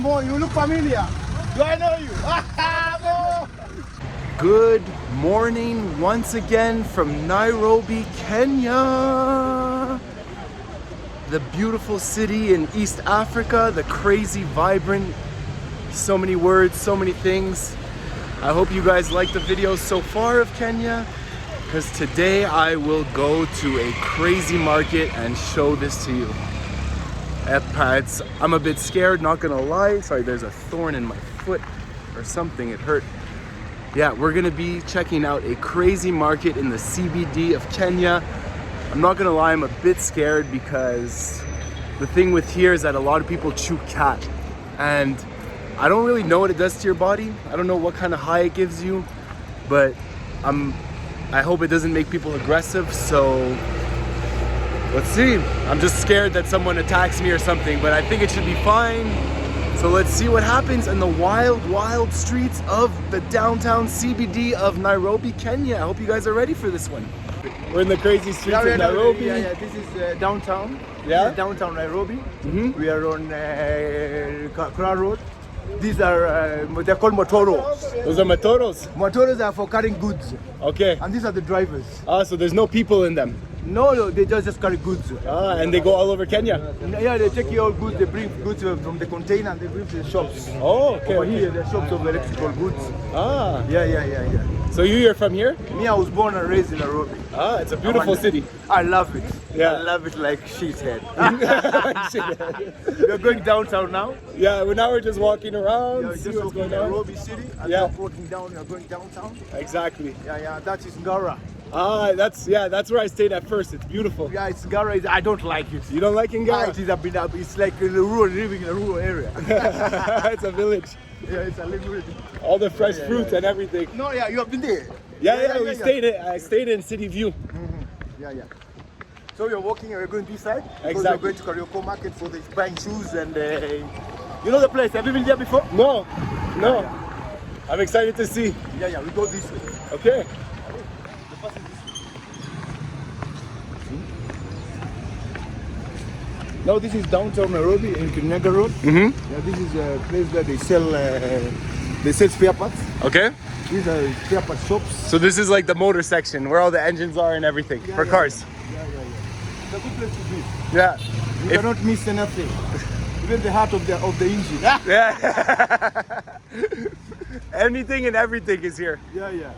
Mo, you look familiar. Do I know you? Mo. Good morning once again from Nairobi, Kenya. The beautiful city in East Africa, the crazy, vibrant, so many words, so many things. I hope you guys like the video so far of Kenya, because today I will go to a crazy market and show this to you. I'm a bit scared, not gonna lie. Sorry, there's a thorn in my foot or something, it hurt. Yeah, we're gonna be checking out a crazy market in the CBD of Kenya. I'm not gonna lie, I'm a bit scared because the thing with here is that a lot of people chew cat. And I don't really know what it does to your body. I don't know what kind of high it gives you, but I hope it doesn't make people aggressive, so let's see. I'm just scared that someone attacks me or something, but I think it should be fine. So let's see what happens in the wild, wild streets of the downtown CBD of Nairobi, Kenya. I hope you guys are ready for this one. We're in the crazy streets of Nairobi. Yeah, this is downtown. Yeah? Downtown Nairobi. Mm-hmm. We are on Crown Road. These are, they're called motoros. Those are matoros? Motoros are for carrying goods. Okay. And these are the drivers. Ah, so there's no people in them? No, they just carry goods. Ah, and they go all over Kenya? Yeah, they take your goods, they bring goods from the container and they bring to the shops. Oh, okay. Over here, the shops of electrical goods. Ah. Yeah. So you're from here? Me, I was born and raised in Nairobi. Ah, it's a beautiful city. I love it. Yeah. I love it like shithead. We're going downtown now. Yeah, well, now we're just walking around, Yeah, see just what's going walking on. Nairobi City, and Yeah. walking down, we are going downtown. Exactly. Yeah, that is Ngara. Ah, that's where I stayed at first. It's beautiful. Yeah, it's Ngara. I don't like it. You don't like Ngara? It is a bit, it's like a rural, living in a rural area. It's a village. Yeah, it's a little. All the fresh fruits and everything. No, yeah, you have been there. Yeah, I stayed in City View. Mm-hmm. Yeah. So you're walking and we're going this side? Because Exactly. we're going to Karioko market for the buying shoes and you know the place? Have you been there before? No. Yeah. I'm excited to see. Yeah, we go this way. Okay. Now this is downtown Nairobi in Kenyan Road. Mm-hmm. Yeah, this is a place where they sell spare parts. Okay. These are spare parts shops. So this is like the motor section where all the engines are and everything for cars. Yeah. It's a good place to be. Yeah. You cannot miss anything. Even the heart of the engine. Yeah. Anything and everything is here. Yeah.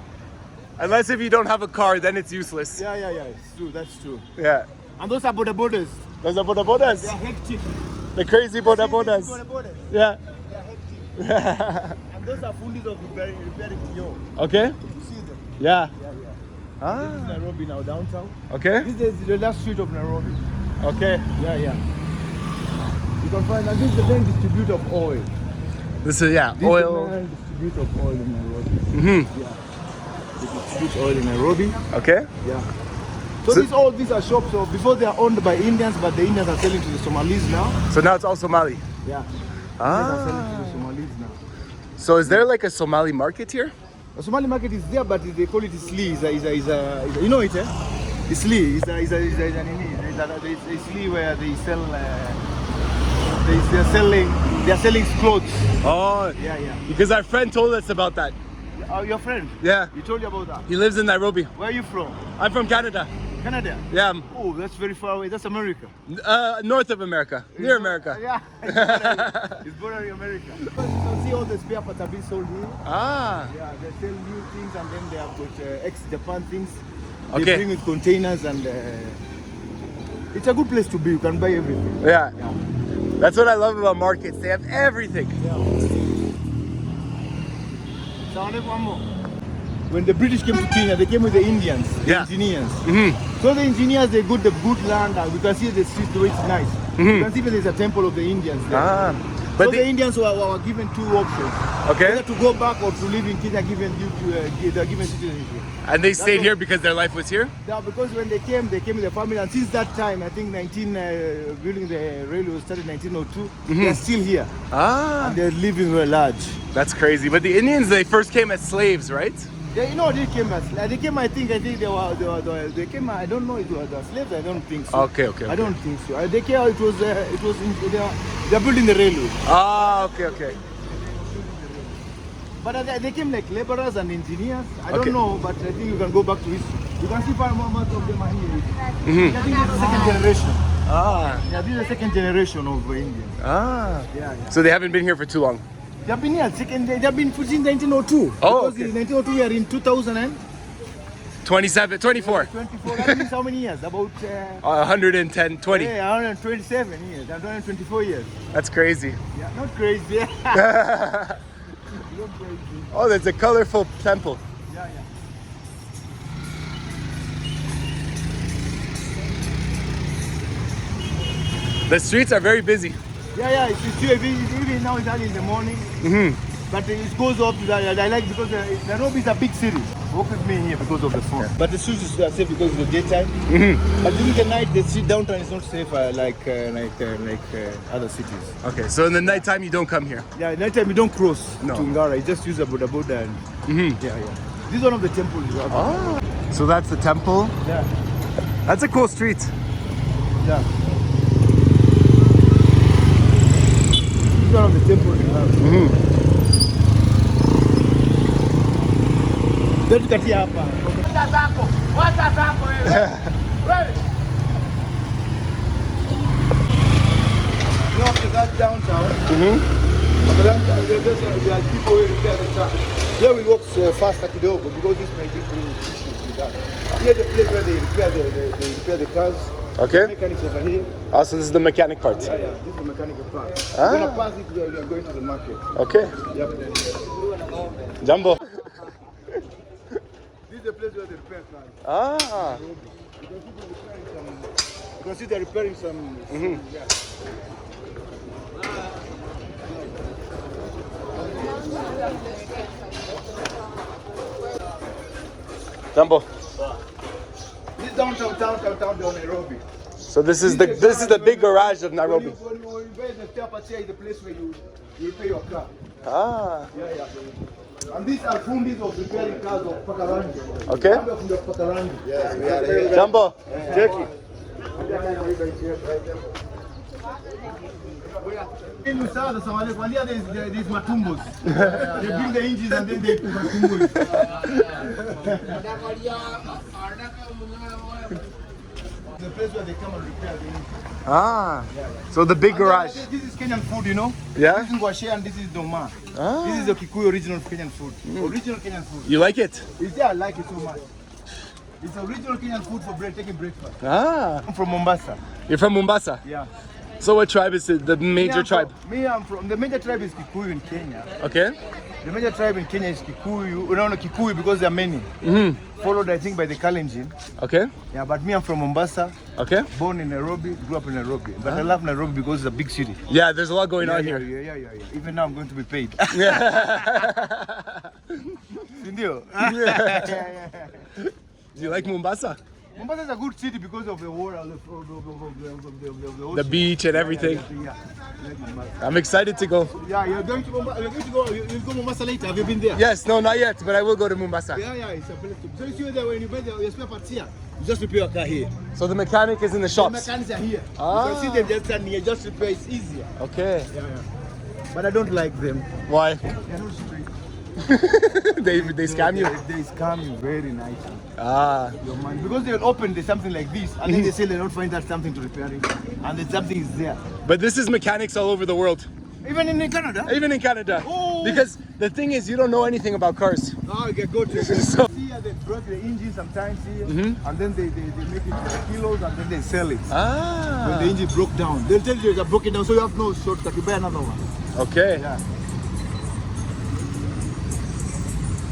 Unless if you don't have a car, then it's useless. Yeah. It's true. That's true. Yeah. And those are boda bodas. Those are boda bodas. They are hectic. The crazy boda bodas. Boda bodas. Yeah. They are hectic. And those are fully of repairing yo. Okay. You see them? Yeah. Yeah. This is Ah. Nairobi now, downtown. Okay. This is the last street of Nairobi. Okay. Yeah. You can find, and this is the main distributor of oil. This is This oil. is the main distributor of oil in Nairobi. Mm-hmm. Yeah. They distribute oil in Nairobi. Okay. Yeah. So these are shops. So before they are owned by Indians, but the Indians are selling to the Somalis now. So now it's all Somali. Yeah. Indians are selling to Ah. the Somalis now. So is there like a Somali market here? The Somali market is there, but they call it Isli. You know it, eh? Isli is a Isli where they sell. They are selling clothes. Oh. Yeah. Because our friend told us about that. Oh, your friend? Yeah. He told you about that? He lives in Nairobi. Where are you from? I'm from Canada. Canada? Yeah. Oh, that's very far away. That's America. North of America. Near America. Yeah. It's border America. So see all the spare parts have been sold here. Ah. Yeah, they sell new things and then they have got ex-Japan things. They Okay. bring with containers and it's a good place to be. You can buy everything. Yeah. That's what I love about markets. They have everything. When the British came to Kenya, they came with the Indians, the Yeah. engineers. Mm-hmm. So the engineers, they got the good land, and we can see the street, the way it's nice. You can see that there's a temple of the Indians there. Ah. So But the Indians were given two options. Okay. Either to go back or to live in Kenya, they're given citizenship. And they stayed what- here because their life was here? Yeah, because when they came with their family, and since that time, I think building the railway was started in 1902, they're still here. Ah. And they're living very large. That's crazy. But the Indians, they first came as slaves, right? They, they came as they came. I think they came. I don't know. It was the slaves. I don't think so. Okay. I don't think so. They came. It was they're building the railway. Ah, okay. But they came like laborers and engineers. I don't know, but I think you can go back to history. You can see far more of them are here. I think this is the second generation. Yeah, this is the second generation of Indians. Yeah. So they haven't been here for too long. They have been here. They have been since 1902. Oh, because in 1902 we are in 2000 and 24. 24. That means how many years? About 110, 20. Yeah, 127 years. 124 years. That's crazy. Yeah, not crazy. Not crazy. Oh, there's a colorful temple. Yeah. The streets are very busy. Yeah. It's still even now. It's early in the morning. But it goes up to that. I like because Nairobi is a big city. Walk with me here because of the phone. Yeah. But the streets are safe because of the daytime. But during the night, the street downtown is not safe like other cities. Okay, so in the nighttime you don't come here. Yeah, nighttime you don't cross to Ngara. You just use a Buddha and yeah. This is one of the temples. So that's the temple. Yeah. That's a cool street. Yeah. This is one of the temples you have. Don't cut here up. What's up? After that downtown. There are people who repair the car. Here we walk faster kidogo because this may be done. Here the place where they repair the cars. Okay. The mechanics over here. Also, this is the mechanic part. Yeah. This is the mechanical part. We're gonna pass it. We are going to the market. Okay. Yep. Jumbo. This is the place where they repair cars. You can see they're repairing some. Yeah. Jumbo. This is downtown Nairobi. So this is the big garage of Nairobi. When you buy the Tapatia is the place where you repair your car. Yeah. And these are fundis of repairing cars of Pakarangi. Okay. From the Pakarangi. Yes, we are here. Jumbo. Junkie. In Musada, Somalia, there's matumbos. They bring the engines and then they put matumbos. The place where they come and repair the engine. So the big garage. This is Kenyan food, you know? Yeah? This is Ngwashe and this is Doma. This is the Kikuyu original Kenyan food. Original Kenyan food. You like it? Yeah, I like it so much. It's original Kenyan food for taking breakfast. I'm from Mombassa. You're from Mombassa? Yeah. So what tribe is it? The major tribe? I'm from the major tribe is Kikuyu in Kenya. Okay. The major tribe in Kenya is Kikuyu. No, Kikuyu because there are many. Followed, I think, by the Kalenjin. Okay. Yeah, but me, I'm from Mombasa. Okay. Born in Nairobi, grew up in Nairobi. But I love Nairobi because it's a big city. Yeah, there's a lot going on here. Yeah. Even now, I'm going to be paid. Sindio? Do you like Mombasa? Mombasa is a good city because of the water, The beach and everything. Yeah. I'm excited to go. Yeah, you're going to Mombasa. You'll go to Mombasa later. Have you been there? Yes, no, not yet, but I will go to Mombasa. Yeah, it's a place to. So you see there when you buy your spare parts here, you just repair your car here. So the mechanic is in the The shops. mechanics are here. You can see them just standing here, just repair. It's easier. Okay. Yeah. But I don't like them. Why? They're not straight. they scam you? They scam you very nicely. Your money. Because they'll open something like this, and then they say they don't find that something to repair it, and then something is there. But this is mechanics all over the world. Even in Canada? Even in Canada. Oh. Because the thing is, you don't know anything about cars. Oh, okay, good. So, see, they break the engine sometimes here, and then they make it kilos, and then they sell it. When the engine broke down, they'll tell you it's broken down, so you have no shortcut. You buy another one. Okay. Yeah.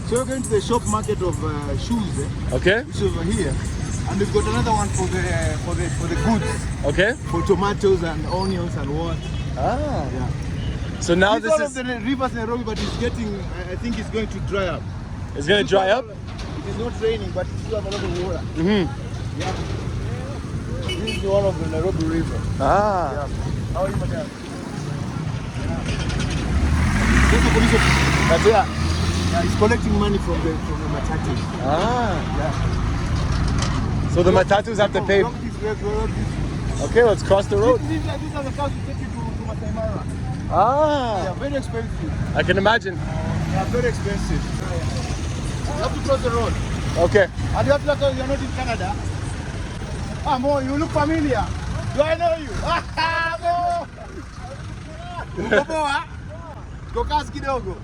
So we're going to the shop market of shoes, Okay. which is over here, and we've got another one for the goods, Okay. for tomatoes and onions and what. Yeah. So now It's this one is of the rivers in Nairobi, but it's getting. I think it's going to dry up. it's gonna dry up. It is not raining, but it still have a lot of water. Yeah. This is one of the Nairobi river. Yeah. How are you, madam? That's it. Yeah, he's collecting money from the matatus. Ah. Yeah. So the matatus have to pay. Okay, let's cross the road. These are the cars who take you to Maasai Mara. Ah. They are very expensive. I can imagine. They are very expensive. You have to cross the road. Okay. And you have to look, you're not in Canada. Ah, Mo, you look familiar. Do I know you? Ah, Mo! Mo, ah? Kokas kidogo.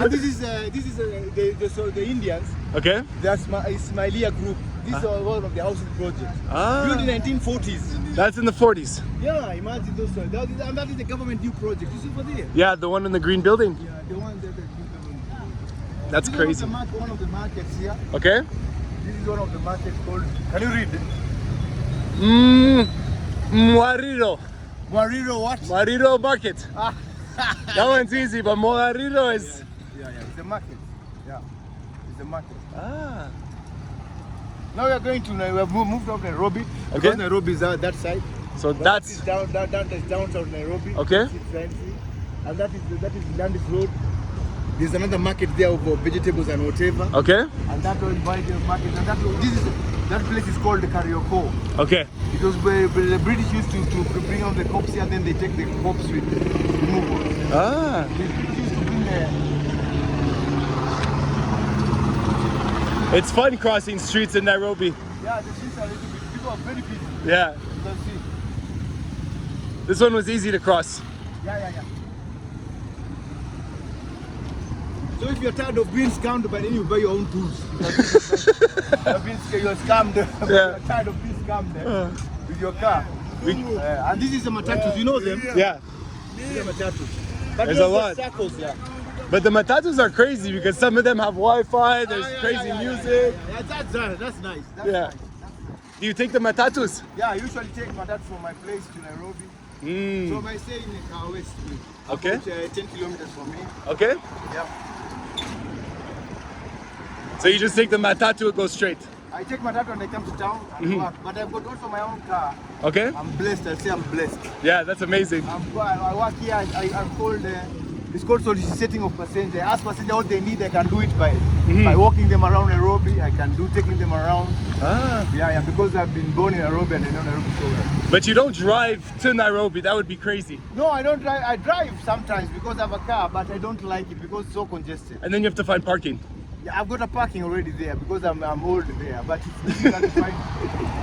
And this is the Indians. Okay. They are Ismailia group. This is one of the housing projects. Ah. Built in 1940s. That's in the 40s. Yeah, imagine those. That is a government new project. You see for there? Yeah, the one in the green building. Yeah, the one that the government. That's This crazy. is one of the markets here. Okay. This is one of the markets called. Can you read? Muariro. Wariro what? Muariro market. Ah. That one's easy, but Muariro is. Yeah. It's a market. Yeah. It's a market. Ah. Now we are going to. We have moved up Nairobi. Okay. Because Nairobi is that side. So That that's. is downtown Nairobi. Okay. It's fancy. And that is Landis Road. There's another market there of vegetables and whatever. Okay. And that one by the market. And that place is called the Karioko. Okay. Because the British used to bring out the cops here, then they take the cops with removal. Ah. The British used to bring the. It's fun crossing streets in Nairobi. Yeah, the streets are a little bit. People are very busy. Yeah. You can see. This one was easy to cross. Yeah. So if you're tired of being scammed, but then you buy your own tools. You're scammed. Yeah. You're tired of being scammed with your car. And this is the matatus. You know them? Yeah. These are matatus. But There's those a lot. are circles, yeah. But the matatus are crazy because some of them have Wi-Fi, there's crazy music. Yeah, that's nice. That's Yeah. nice. Do you take the matatus? Yeah, I usually take matatus from my place to Nairobi. So I stay in the West. Okay. About, 10 kilometers from me. Okay. Yeah. So you just take the matatu and go straight. I take matatu when I come to town and work. But I've got also my own car. Okay. I'm blessed. I say I'm blessed. Yeah, that's amazing. I work here. I'm called. It's called soliciting of passengers. I ask passengers what they need. I can do it by walking them around Nairobi. I can do taking them around. Ah. Yeah. Because I've been born in Nairobi and I know Nairobi so well. But you don't drive to Nairobi. That would be crazy. No, I don't drive. I drive sometimes because I have a car, but I don't like it because it's so congested. And then you have to find parking. Yeah, I've got a parking already there because I'm old there, but it's difficult to find.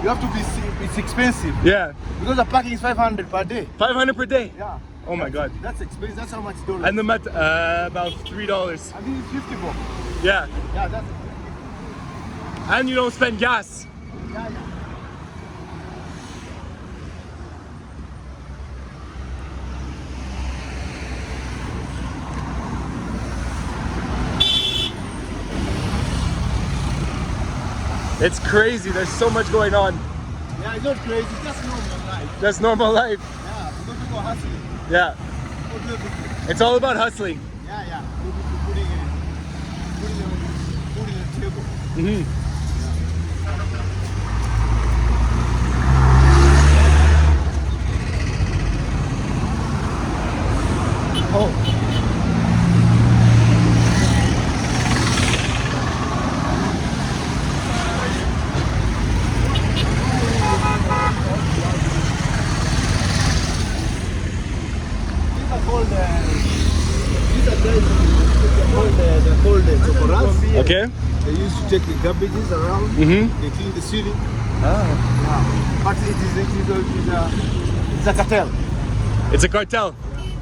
You have to be. It's expensive. Yeah. Because the parking is 500 per day. 500 per day. Yeah. Oh my God. That's expensive. That's how much dollars. And the about $3. And this is 50 bucks. Yeah. Yeah, that's. And you don't spend gas. Yeah. It's crazy. There's so much going on. Yeah, it's not crazy. It's just normal life. That's normal life. Yeah, because people are hustling. Yeah. People do everything. It's all about hustling. Yeah. People putting food in the table. Oh. They're called chocoras. Okay. They used to take the garbages around. They clean the ceiling. Ah. Yeah. But it's a cartel. It's a cartel.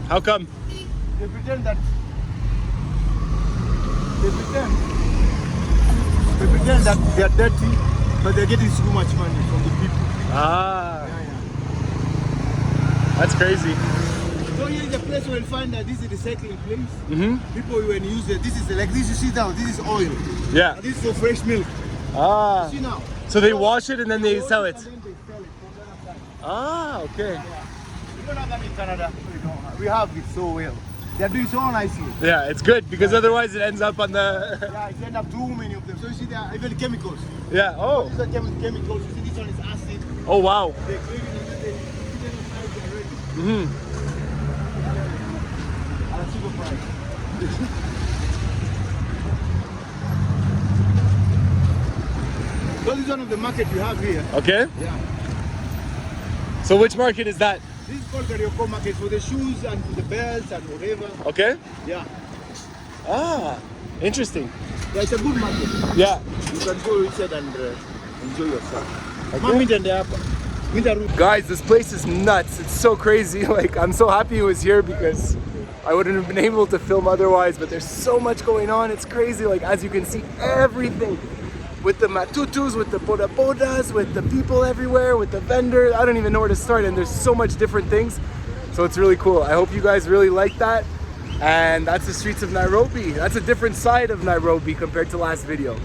How come? They pretend that they are dirty, but they're getting so much money from the people. Ah. Yeah. That's crazy. So here is a place where you'll find that this is a recycling place. People when use it, this is like this you see now, this is oil. Yeah. And this is for fresh milk. Ah. You see now. So they wash it and then they sell it. And then they sell it from the other side. Ah, okay. Yeah. We don't have that in Canada. We have it so well. They're doing so nicely. Yeah, it's good because otherwise it ends up on the. Yeah, it end up too many of them. So you see there are even chemicals. Yeah. Oh. These are chemicals. You see this one is acid. Oh wow. They clean it and then they put them inside already. At a cheaper price. is one of the market we have here. Okay. Yeah. So which market is that? This is called Karioko market for the shoes and for the belts and whatever. Okay. Yeah. Ah, interesting. Yeah, it's a good market. Yeah. You can go inside and enjoy yourself. Okay. Guys, this place is nuts. It's so crazy. Like, I'm so happy it was here because I wouldn't have been able to film otherwise, but there's so much going on. It's crazy. Like, as you can see, everything. With the matutus, with the boda bodas, with the people everywhere, with the vendors. I don't even know where to start, and there's so much different things. So it's really cool. I hope you guys really like that. And that's the streets of Nairobi. That's a different side of Nairobi compared to last video.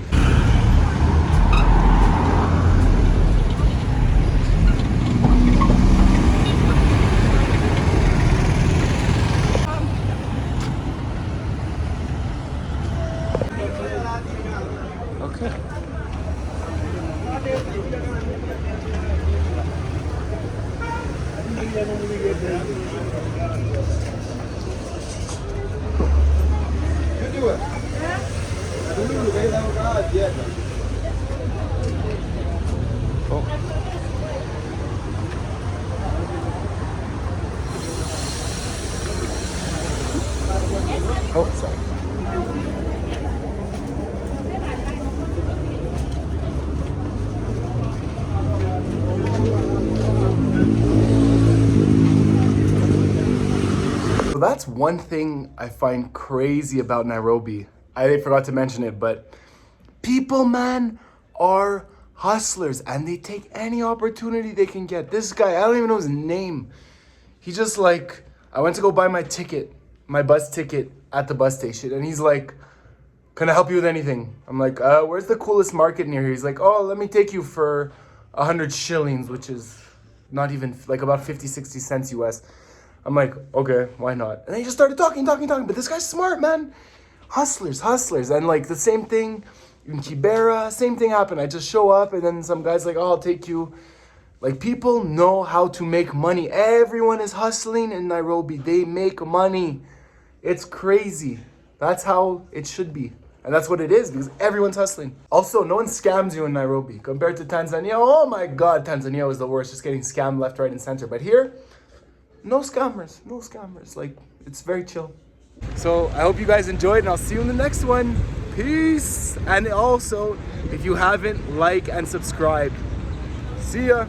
Okay. Oh, sorry. So that's one thing I find crazy about Nairobi. I forgot to mention it, but people, man, are hustlers and they take any opportunity they can get. This guy, I don't even know his name. He just like, I went to go buy my ticket, my bus ticket at the bus station, and he's like, can I help you with anything? I'm like, where's the coolest market near here? He's like, oh, let me take you for 100 shillings, which is not even like about 50, 60 cents US. I'm like, okay, why not? And he just started talking. But this guy's smart, man. Hustlers. And like the same thing in Kibera, same thing happened. I just show up and then some guy's like, oh, I'll take you. Like, people know how to make money. Everyone is hustling in Nairobi. They make money. It's crazy. That's how it should be. And that's what it is, because everyone's hustling. Also, no one scams you in Nairobi. Compared to Tanzania, oh my God, Tanzania was the worst, just getting scammed left, right, and center. But here, no scammers. Like, it's very chill. So I hope you guys enjoyed, and I'll see you in the next one. Peace. And also, if you haven't, like and subscribe. See ya.